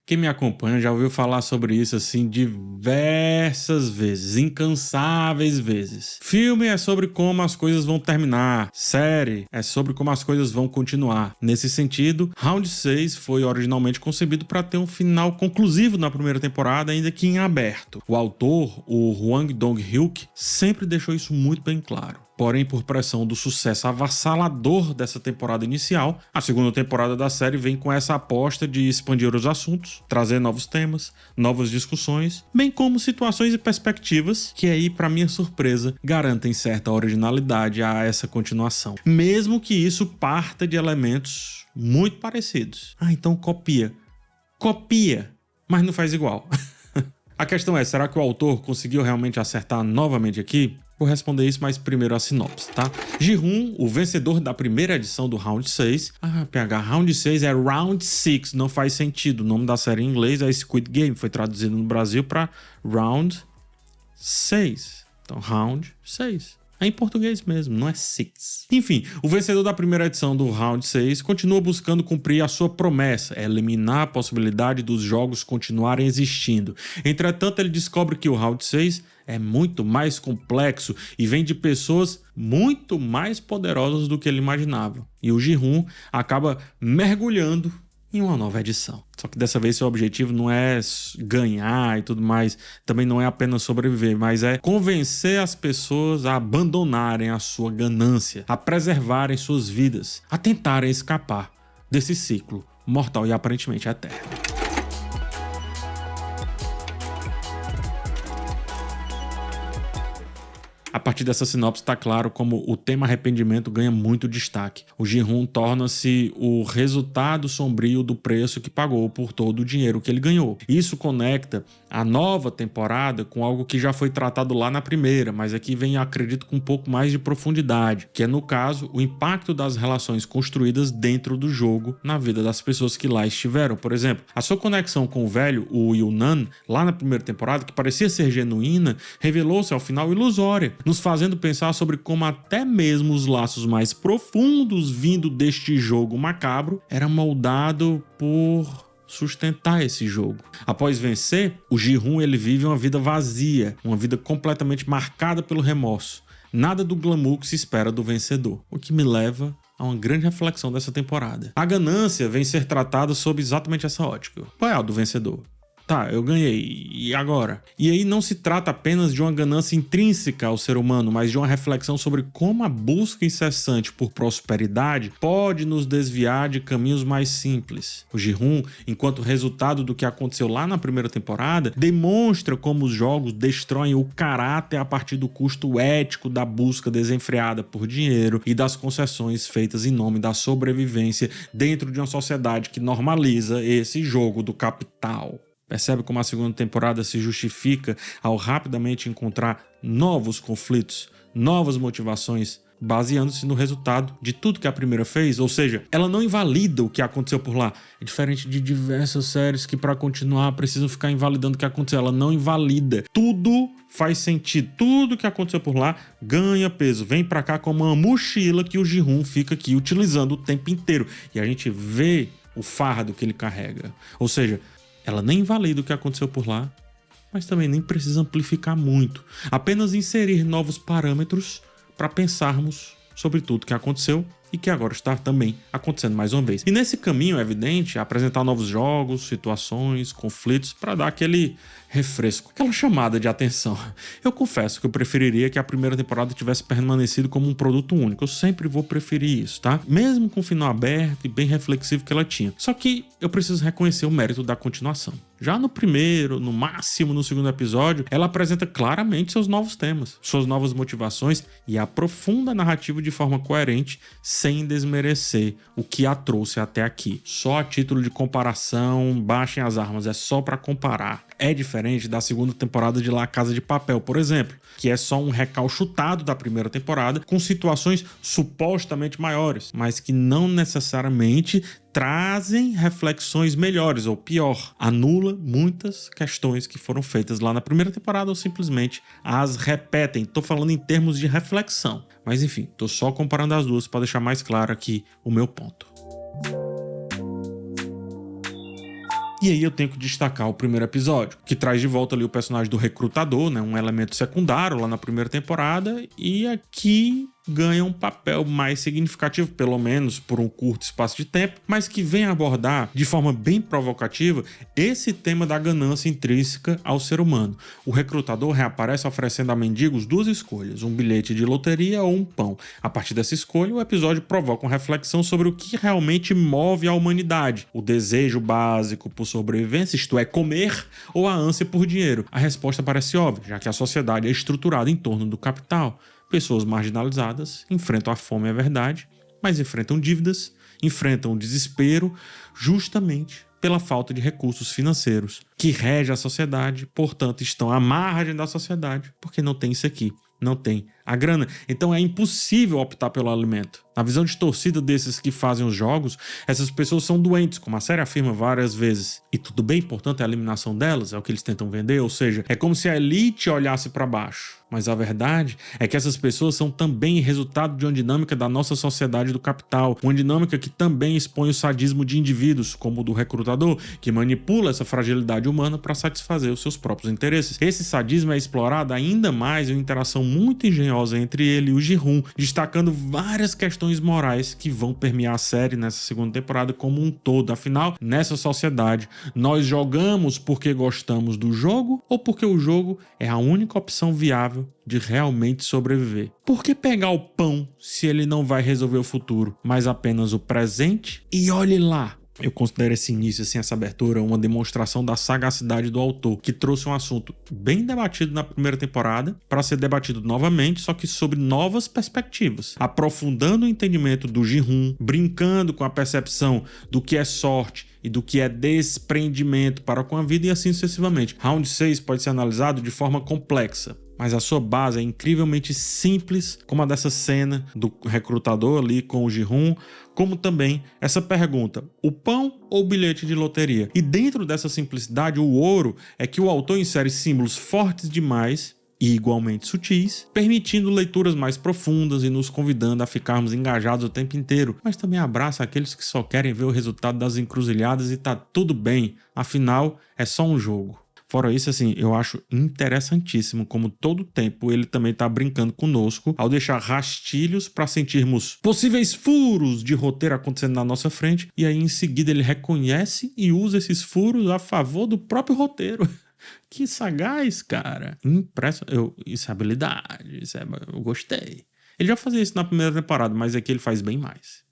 Quem me acompanha já ouviu falar sobre isso assim diversas vezes, incansáveis vezes. Filme é sobre como as coisas vão terminar, série é sobre como as coisas vão continuar. Nesse sentido, Round 6 foi originalmente concebido para ter um final conclusivo na primeira temporada, ainda que em aberto. O autor, o Hwang Dong-hyuk, sempre deixou isso muito bem claro. Porém, por pressão do sucesso avassalador dessa temporada inicial, a segunda temporada da série vem com essa aposta de expandir os assuntos, trazer novos temas, novas discussões, bem como situações e perspectivas que aí, para minha surpresa, garantem certa originalidade a essa continuação. Mesmo que isso parta de elementos muito parecidos. Então copia. Copia, mas não faz igual. A questão é, será que o autor conseguiu realmente acertar novamente aqui? Vou responder isso, mas primeiro a sinopse, tá? Ji-hoon, o vencedor da primeira edição do Round 6. Round 6 é Round 6, não faz sentido. O nome da série em inglês é Squid Game, foi traduzido no Brasil para Round 6. Então, Round 6. É em português mesmo, não é six. Enfim, o vencedor da primeira edição do Round 6 continua buscando cumprir a sua promessa, eliminar a possibilidade dos jogos continuarem existindo. Entretanto, ele descobre que o Round 6 é muito mais complexo e vem de pessoas muito mais poderosas do que ele imaginava. E o Ji-hoon acaba mergulhando em uma nova edição. Só que dessa vez seu objetivo não é ganhar e tudo mais, também não é apenas sobreviver, mas é convencer as pessoas a abandonarem a sua ganância, a preservarem suas vidas, a tentarem escapar desse ciclo mortal e aparentemente eterno. A partir dessa sinopse está claro como o tema arrependimento ganha muito destaque. O Ji-hoon torna-se o resultado sombrio do preço que pagou por todo o dinheiro que ele ganhou. Isso conecta a nova temporada com algo que já foi tratado lá na primeira, mas aqui vem, acredito, com um pouco mais de profundidade, que é, no caso, o impacto das relações construídas dentro do jogo na vida das pessoas que lá estiveram. Por exemplo, a sua conexão com o velho, o Yunan, lá na primeira temporada, que parecia ser genuína, revelou-se ao final ilusória, nos fazendo pensar sobre como até mesmo os laços mais profundos vindo deste jogo macabro era moldado por sustentar esse jogo. Após vencer, o Ji-hoon ele vive uma vida vazia, uma vida completamente marcada pelo remorso. Nada do glamour que se espera do vencedor, o que me leva a uma grande reflexão dessa temporada. A ganância vem ser tratada sob exatamente essa ótica. Qual é a do vencedor? Tá, eu ganhei, e agora? E aí não se trata apenas de uma ganância intrínseca ao ser humano, mas de uma reflexão sobre como a busca incessante por prosperidade pode nos desviar de caminhos mais simples. O Ji-hoon, enquanto resultado do que aconteceu lá na primeira temporada, demonstra como os jogos destroem o caráter a partir do custo ético da busca desenfreada por dinheiro e das concessões feitas em nome da sobrevivência dentro de uma sociedade que normaliza esse jogo do capital. Percebe como a segunda temporada se justifica ao rapidamente encontrar novos conflitos, novas motivações, baseando-se no resultado de tudo que a primeira fez, ou seja, ela não invalida o que aconteceu por lá. É diferente de diversas séries que, para continuar, precisam ficar invalidando o que aconteceu. Ela não invalida. Tudo faz sentido. Tudo que aconteceu por lá ganha peso. Vem pra cá como uma mochila que o Ji-hoon fica aqui utilizando o tempo inteiro. E a gente vê o fardo que ele carrega. Ou seja, ela nem invalida o que aconteceu por lá, mas também nem precisa amplificar muito. Apenas inserir novos parâmetros para pensarmos sobre tudo que aconteceu e que agora está também acontecendo mais uma vez. E nesse caminho, é evidente, apresentar novos jogos, situações, conflitos, para dar aquele refresco, aquela chamada de atenção. Eu confesso que eu preferiria que a primeira temporada tivesse permanecido como um produto único. Eu sempre vou preferir isso, tá? Mesmo com o final aberto e bem reflexivo que ela tinha. Só que eu preciso reconhecer o mérito da continuação. Já no primeiro, no máximo no segundo episódio, ela apresenta claramente seus novos temas, suas novas motivações e aprofunda a narrativa de forma coerente, sem desmerecer o que a trouxe até aqui. Só a título de comparação, baixem as armas, é só para comparar. É diferente da segunda temporada de La Casa de Papel, por exemplo, que é só um recalchutado da primeira temporada, com situações supostamente maiores, mas que não necessariamente trazem reflexões melhores, ou pior, anula muitas questões que foram feitas lá na primeira temporada ou simplesmente as repetem. Tô falando em termos de reflexão, mas enfim, tô só comparando as duas para deixar mais claro aqui o meu ponto. E aí eu tenho que destacar o primeiro episódio, que traz de volta ali o personagem do recrutador, né, um elemento secundário lá na primeira temporada, e aqui ganha um papel mais significativo, pelo menos por um curto espaço de tempo, mas que vem abordar de forma bem provocativa esse tema da ganância intrínseca ao ser humano. O recrutador reaparece oferecendo a mendigos duas escolhas, um bilhete de loteria ou um pão. A partir dessa escolha, o episódio provoca uma reflexão sobre o que realmente move a humanidade: o desejo básico por sobrevivência, isto é, comer, ou a ânsia por dinheiro. A resposta parece óbvia, já que a sociedade é estruturada em torno do capital. Pessoas marginalizadas enfrentam a fome, é verdade, mas enfrentam dívidas, enfrentam o desespero, justamente pela falta de recursos financeiros que rege a sociedade, portanto estão à margem da sociedade, porque não tem isso aqui, não tem a grana. Então é impossível optar pelo alimento. Na visão distorcida desses que fazem os jogos, essas pessoas são doentes, como a série afirma várias vezes. E tudo bem, portanto, é a eliminação delas, é o que eles tentam vender, ou seja, é como se a elite olhasse para baixo. Mas a verdade é que essas pessoas são também resultado de uma dinâmica da nossa sociedade do capital, uma dinâmica que também expõe o sadismo de indivíduos, como o do recrutador, que manipula essa fragilidade humana para satisfazer os seus próprios interesses. Esse sadismo é explorado ainda mais em uma interação muito engenhosa entre ele e o Ji-hoon, destacando várias questões morais que vão permear a série nessa segunda temporada como um todo. Afinal, nessa sociedade, nós jogamos porque gostamos do jogo ou porque o jogo é a única opção viável de realmente sobreviver? Por que pegar o pão se ele não vai resolver o futuro, mas apenas o presente? E olhe lá! Eu considero esse início, assim, essa abertura, uma demonstração da sagacidade do autor, que trouxe um assunto bem debatido na primeira temporada para ser debatido novamente, só que sobre novas perspectivas, aprofundando o entendimento do Ji-hoon, brincando com a percepção do que é sorte e do que é desprendimento para com a vida e assim sucessivamente. Round 6 pode ser analisado de forma complexa, mas a sua base é incrivelmente simples, como a dessa cena do recrutador ali com o Ji-hoon, como também essa pergunta: o pão ou o bilhete de loteria? E dentro dessa simplicidade, o ouro é que o autor insere símbolos fortes demais e igualmente sutis, permitindo leituras mais profundas e nos convidando a ficarmos engajados o tempo inteiro, mas também abraça aqueles que só querem ver o resultado das encruzilhadas e tá tudo bem, afinal é só um jogo. Fora isso, assim, eu acho interessantíssimo como todo tempo ele também tá brincando conosco ao deixar rastilhos para sentirmos possíveis furos de roteiro acontecendo na nossa frente, e aí em seguida ele reconhece e usa esses furos a favor do próprio roteiro. Que sagaz, cara. Isso é habilidade, eu gostei. Ele já fazia isso na primeira temporada, mas aqui ele faz bem mais.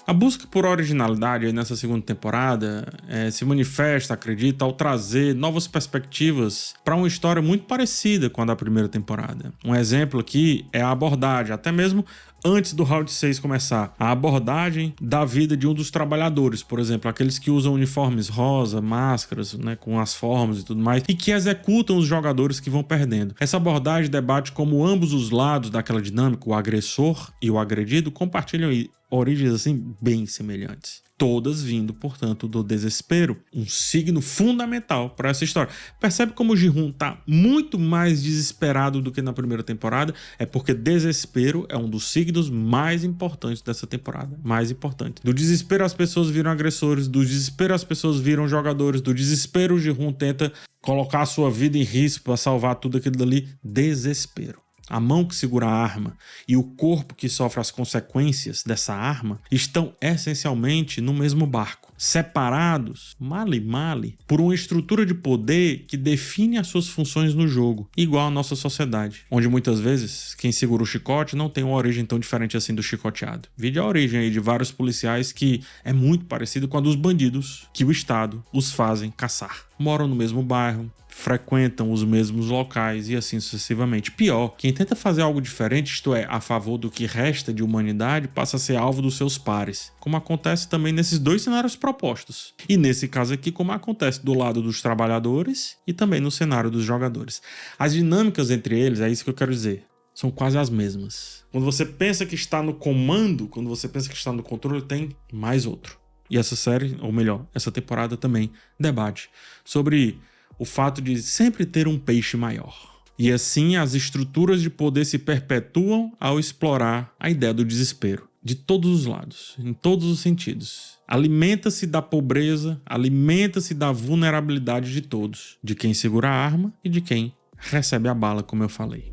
A busca por originalidade nessa segunda temporada se manifesta, acredito, ao trazer novas perspectivas para uma história muito parecida com a da primeira temporada. Um exemplo aqui é a abordagem, até mesmo antes do Round 6 começar, a abordagem da vida de um dos trabalhadores, por exemplo, aqueles que usam uniformes rosa, máscaras, né, com as formas e tudo mais, e que executam os jogadores que vão perdendo. Essa abordagem debate como ambos os lados daquela dinâmica, o agressor e o agredido, compartilham origens assim bem semelhantes. Todas vindo, portanto, do desespero, um signo fundamental para essa história. Percebe como o Ji-hoon tá muito mais desesperado do que na primeira temporada? É porque desespero é um dos signos mais importantes dessa temporada. Mais importante. Do desespero as pessoas viram agressores, do desespero as pessoas viram jogadores, do desespero o Ji-hoon tenta colocar a sua vida em risco para salvar tudo aquilo dali. Desespero. A mão que segura a arma e o corpo que sofre as consequências dessa arma estão essencialmente no mesmo barco, separados, male, por uma estrutura de poder que define as suas funções no jogo, igual à nossa sociedade, onde muitas vezes quem segura o chicote não tem uma origem tão diferente assim do chicoteado. Vide a origem aí de vários policiais que é muito parecido com a dos bandidos que o Estado os fazem caçar. Moram no mesmo bairro, frequentam os mesmos locais e assim sucessivamente. Pior, quem tenta fazer algo diferente, isto é, a favor do que resta de humanidade, passa a ser alvo dos seus pares, como acontece também nesses dois cenários propostos. E nesse caso aqui, como acontece do lado dos trabalhadores e também no cenário dos jogadores. As dinâmicas entre eles, é isso que eu quero dizer, são quase as mesmas. Quando você pensa que está no comando, quando você pensa que está no controle, tem mais outro. E essa série, ou melhor, essa temporada também debate sobre o fato de sempre ter um peixe maior. E assim as estruturas de poder se perpetuam ao explorar a ideia do desespero. de todos os lados, em todos os sentidos. Alimenta-se da pobreza, alimenta-se da vulnerabilidade de todos, de quem segura a arma e de quem recebe a bala, como eu falei.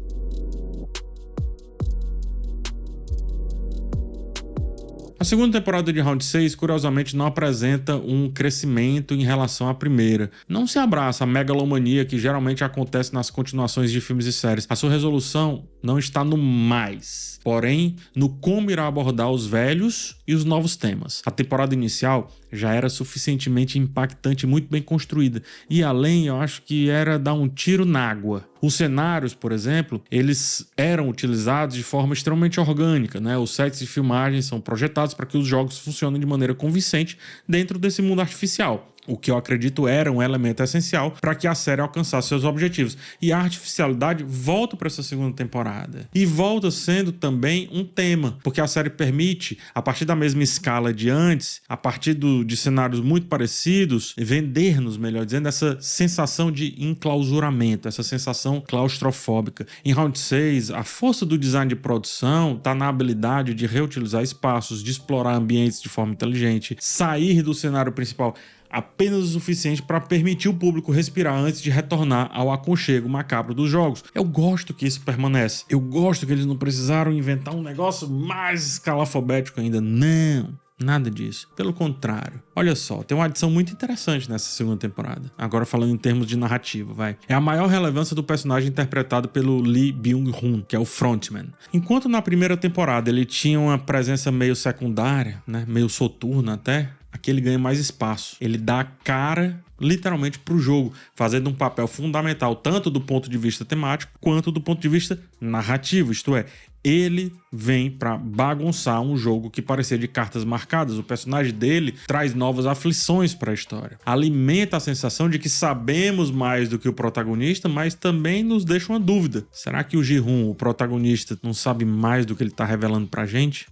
A segunda temporada de Round 6, curiosamente, não apresenta um crescimento em relação à primeira. Não se abraça a megalomania que geralmente acontece nas continuações de filmes e séries. A sua resolução não está no mais, porém no como irá abordar os velhos e os novos temas. A temporada inicial já era suficientemente impactante e muito bem construída. E além, eu acho que era dar um tiro na água. Os cenários, por exemplo, eles eram utilizados de forma extremamente orgânica, né? Os sets de filmagem são projetados para que os jogos funcionem de maneira convincente dentro desse mundo artificial. O que eu acredito era um elemento essencial para que a série alcançasse seus objetivos. E a artificialidade volta para essa segunda temporada. E volta sendo também um tema, porque a série permite, a partir da mesma escala de antes, a partir de cenários muito parecidos, vender-nos, melhor dizendo, essa sensação de enclausuramento, essa sensação claustrofóbica. Em Round 6, a força do design de produção está na habilidade de reutilizar espaços, de explorar ambientes de forma inteligente, sair do cenário principal apenas o suficiente para permitir o público respirar antes de retornar ao aconchego macabro dos jogos. Eu gosto que isso permanece. Eu gosto que eles não precisaram inventar um negócio mais escalafobético ainda. Não, nada disso. Pelo contrário. Olha só, tem uma adição muito interessante nessa segunda temporada. Agora falando em termos de narrativa, vai. É a maior relevância do personagem interpretado pelo Lee Byung-hun, que é o frontman. Enquanto na primeira temporada ele tinha uma presença meio secundária, né, meio soturna até, aqui ele ganha mais espaço. Ele dá cara, literalmente, pro jogo, fazendo um papel fundamental, tanto do ponto de vista temático, quanto do ponto de vista narrativo. Isto é, ele vem para bagunçar um jogo que parecia de cartas marcadas. O personagem dele traz novas aflições para a história. Alimenta a sensação de que sabemos mais do que o protagonista, mas também nos deixa uma dúvida. Será que o Ji-hoon, o protagonista, não sabe mais do que ele está revelando pra gente?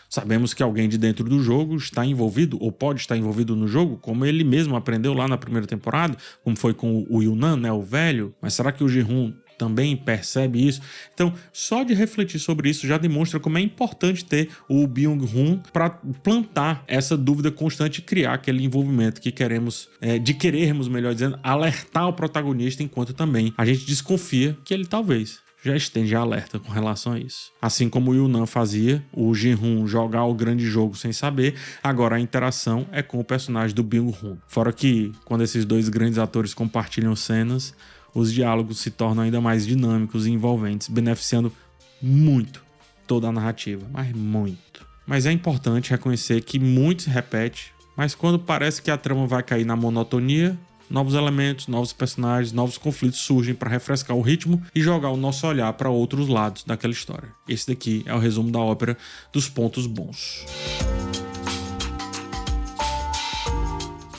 Sabemos que alguém de dentro do jogo está envolvido, ou pode estar envolvido no jogo, como ele mesmo aprendeu lá na primeira temporada, como foi com o Yunan, né, o velho. Mas será que o Ji-hoon também percebe isso? Então, só de refletir sobre isso já demonstra como é importante ter o Byung-hun para plantar essa dúvida constante e criar aquele envolvimento que queremos, querermos, melhor dizendo, alertar o protagonista, enquanto também a gente desconfia que ele talvez já esteja alerta com relação a isso. Assim como o Yunan fazia, o Ji-hoon jogar o grande jogo sem saber, agora a interação é com o personagem do Byung-hun. Fora que, quando esses dois grandes atores compartilham cenas, os diálogos se tornam ainda mais dinâmicos e envolventes, beneficiando muito toda a narrativa, mas muito. Mas é importante reconhecer que muito se repete, mas quando parece que a trama vai cair na monotonia, novos elementos, novos personagens, novos conflitos surgem para refrescar o ritmo e jogar o nosso olhar para outros lados daquela história. Esse daqui é o resumo da ópera dos pontos bons.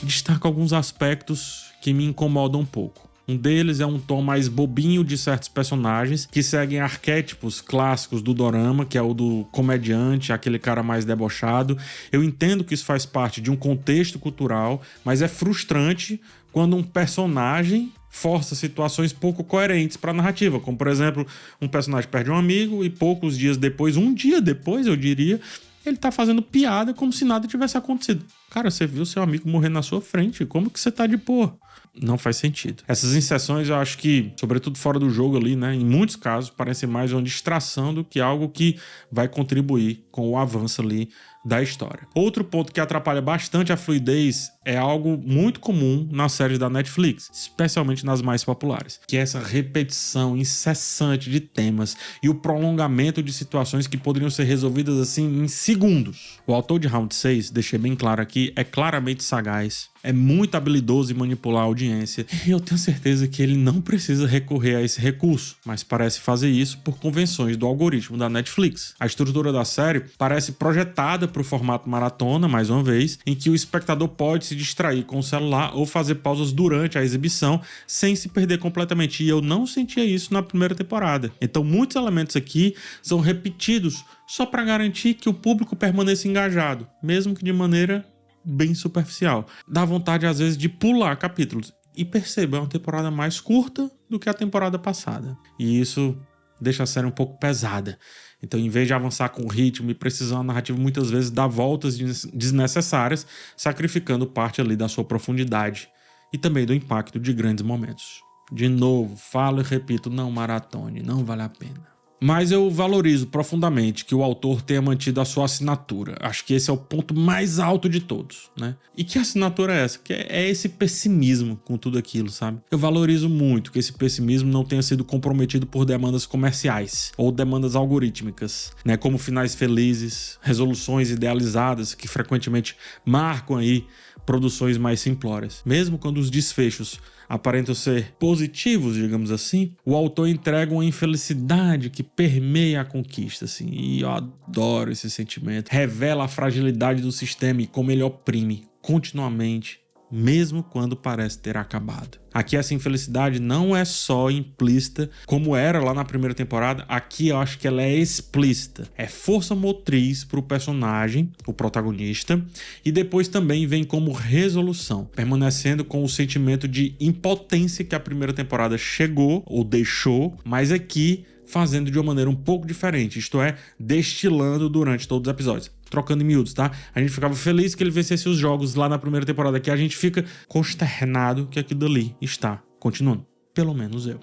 Destaco alguns aspectos que me incomodam um pouco. Um deles é um tom mais bobinho de certos personagens que seguem arquétipos clássicos do dorama, que é o do comediante, aquele cara mais debochado. Eu entendo que isso faz parte de um contexto cultural, mas é frustrante quando um personagem força situações pouco coerentes para a narrativa, como por exemplo, um personagem perde um amigo e poucos dias depois, um dia depois eu diria, ele tá fazendo piada como se nada tivesse acontecido. Cara, você viu seu amigo morrer na sua frente, como que você tá de boa? Não faz sentido. Essas inserções eu acho que, sobretudo fora do jogo ali, né, em muitos casos, parecem mais uma distração do que algo que vai contribuir com o avanço ali da história. Outro ponto que atrapalha bastante a fluidez é algo muito comum nas séries da Netflix, especialmente nas mais populares, que é essa repetição incessante de temas e o prolongamento de situações que poderiam ser resolvidas assim em segundos. O autor de Round 6, deixei bem claro aqui, é claramente sagaz, é muito habilidoso em manipular a audiência e eu tenho certeza que ele não precisa recorrer a esse recurso, mas parece fazer isso por convenções do algoritmo da Netflix. A estrutura da série parece projetada para o formato maratona, mais uma vez, em que o espectador pode se distrair com o celular ou fazer pausas durante a exibição sem se perder completamente, e eu não sentia isso na primeira temporada. Então muitos elementos aqui são repetidos só para garantir que o público permaneça engajado, mesmo que de maneira bem superficial. Dá vontade às vezes de pular capítulos. E perceba, é uma temporada mais curta do que a temporada passada. E isso deixa a série um pouco pesada. Então, em vez de avançar com ritmo e precisão, a narrativa muitas vezes dá voltas desnecessárias, sacrificando parte ali da sua profundidade e também do impacto de grandes momentos. De novo, falo e repito, não maratone, não vale a pena. Mas eu valorizo profundamente que o autor tenha mantido a sua assinatura. Acho que esse é o ponto mais alto de todos, né? E que assinatura é essa? Que é esse pessimismo com tudo aquilo, sabe? Eu valorizo muito que esse pessimismo não tenha sido comprometido por demandas comerciais ou demandas algorítmicas, né? Como finais felizes, resoluções idealizadas que frequentemente marcam aí produções mais simplórias. Mesmo quando os desfechos aparentam ser positivos, digamos assim, o autor entrega uma infelicidade que permeia a conquista, assim, e eu adoro esse sentimento. Revela a fragilidade do sistema e como ele oprime continuamente, mesmo quando parece ter acabado. Aqui essa infelicidade não é só implícita, como era lá na primeira temporada. Aqui eu acho que ela é explícita. É força motriz para o personagem, o protagonista, e depois também vem como resolução, permanecendo com o sentimento de impotência que a primeira temporada chegou ou deixou, mas aqui fazendo de uma maneira um pouco diferente, isto é, destilando durante todos os episódios. Trocando em miúdos, tá? A gente ficava feliz que ele vencesse os jogos lá na primeira temporada, aqui a gente fica consternado que aquilo ali está continuando. Pelo menos eu.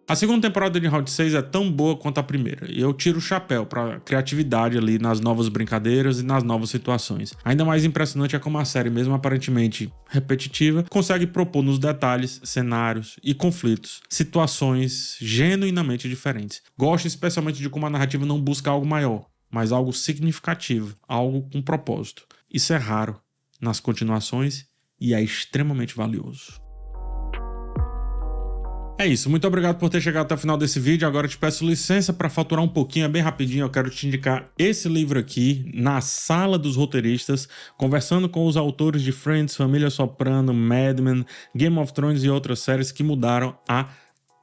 A segunda temporada de Round 6 é tão boa quanto a primeira, e eu tiro o chapéu para criatividade ali nas novas brincadeiras e nas novas situações. Ainda mais impressionante é como a série, mesmo aparentemente repetitiva, consegue propor nos detalhes, cenários e conflitos, situações genuinamente diferentes. Gosto especialmente de como a narrativa não busca algo maior, mas algo significativo, algo com propósito. Isso é raro nas continuações e é extremamente valioso. É isso, muito obrigado por ter chegado até o final desse vídeo. Agora eu te peço licença para faturar um pouquinho, é bem rapidinho. Eu quero te indicar esse livro aqui, Na Sala dos Roteiristas, conversando com os autores de Friends, Família Soprano, Mad Men, Game of Thrones e outras séries que mudaram a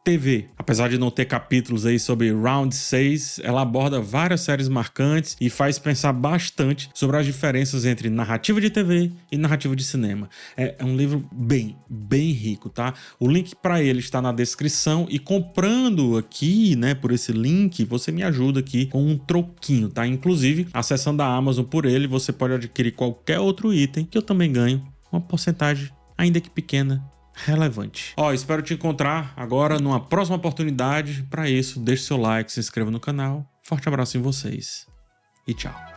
TV. Apesar de não ter capítulos aí sobre Round 6, ela aborda várias séries marcantes e faz pensar bastante sobre as diferenças entre narrativa de TV e narrativa de cinema. É um livro bem rico, tá? O link para ele está na descrição e comprando aqui, né, por esse link, você me ajuda aqui com um troquinho, tá? Inclusive, acessando a Amazon por ele, você pode adquirir qualquer outro item que eu também ganho uma porcentagem, ainda que pequena, relevante. Espero te encontrar agora numa próxima oportunidade. Para isso, deixe seu like, se inscreva no canal. Forte abraço em vocês e tchau.